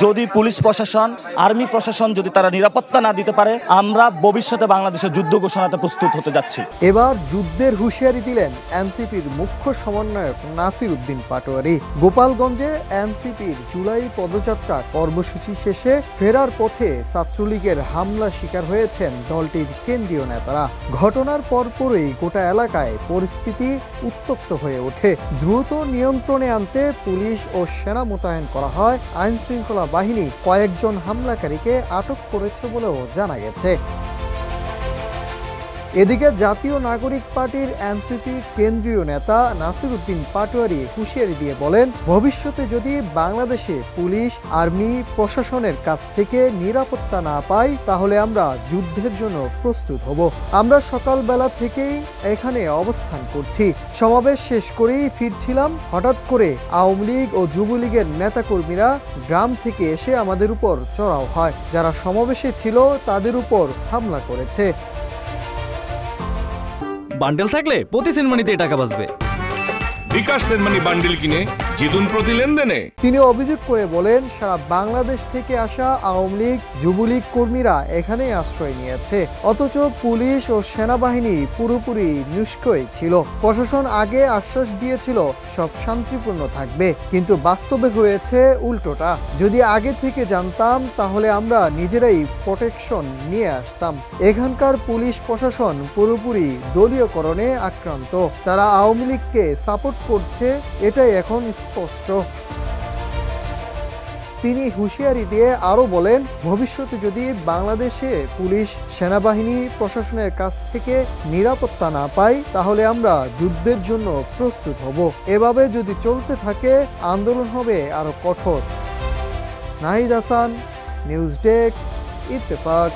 যদি পুলিশ প্রশাসন, আর্মি প্রশাসন যদি তারা নিরাপত্তা না দিতে পারে, আমরা ভবিষ্যতে বাংলাদেশের যুদ্ধ ঘোষণাতে প্রস্তুত হতে যাচ্ছি। এবার যুদ্ধের হুঁশিয়ারি দিলেন এনসিপির মুখ্য সমন্বয়ক নাসির উদ্দিন পাটোয়ারি। গোপালগঞ্জে এনসিপির জুলাই পদযাত্রা কর্মসূচি শেষে ফেরার পথে ছাত্রলীগের হামলা শিকার হয়েছেন দলটির কেন্দ্রীয় নেতারা। ঘটনার পরপরই গোটা এলাকায় পরিস্থিতি উত্তপ্ত হয়ে ওঠে। দ্রুত নিয়ন্ত্রণে আনতে পুলিশ ও সেনা মোতায়েন করা হয়। আইন শৃঙ্খলা বাহিনী কয়েকজন হামলাকারীকে আটক করেছে বলেও জানা গেছে। এদিকে জাতীয় নাগরিক পার্টির এনসিপি কেন্দ্রীয় নেতা নাসির উদ্দিন পাটোয়ারি হুঁশিয়ারি দিয়ে বলেন, ভবিষ্যতে যদি বাংলাদেশে পুলিশ, আর্মি, প্রশাসনের কাছ থেকে নিরাপত্তা না পাই, তাহলে আমরা যুদ্ধের জন্য প্রস্তুত হব। আমরা সকালবেলা থেকেই এখানে অবস্থান করছি। সমাবেশ শেষ করেই ফিরছিলাম, হঠাৎ করে আওয়ামী লীগ ও যুবলীগের নেতাকর্মীরা গ্রাম থেকে এসে আমাদের উপর চড়াও হয়। যারা সমাবেশে ছিল তাদের উপর হামলা করেছে। বান্ডেল থাকলে প্রতি সেনমানিতে টাকা বাঁচবে। বিকাশ সেনমানি বান্ডেল কিনে জিতুন প্রতি লেনদেনে। তিনি অভিযোগ করে বলেন, সারা বাংলাদেশ থেকে আসা আওয়ামী লীগ, যুবলীগ কর্মীরা এখানেই আশ্রয় নিয়েছে, অথচ পুলিশ ও সেনাবাহিনী পুরোপুরি নিষ্ক্রিয় ছিল। প্রশাসন আগে আশ্বাস দিয়েছিল সব শান্তিপূর্ণ থাকবে, কিন্তু বাস্তবে হয়েছে উল্টোটা। যদি আগে থেকে জানতাম তাহলে আমরা নিজেরাই প্রোটেকশন নিয়ে আসতাম। এখানকার পুলিশ প্রশাসন পুরোপুরি দলীয়করণে আক্রান্ত। তারা আওয়ামী লীগকে সাপোর্ট করছে, এটাই এখন স্পষ্ট। তিনি হুঁশিয়ারি দিয়ে আরো বলেন, ভবিষ্যতে যদি বাংলাদেশে পুলিশ, সেনাবাহিনী, প্রশাসনের কাছ থেকে নিরাপত্তা না পাই, তাহলে আমরা যুদ্ধের জন্য প্রস্তুত হব। এভাবে যদি চলতে থাকে আন্দোলন হবে আরো কঠোর। Nahid Hasan, news desk, Ittefaq.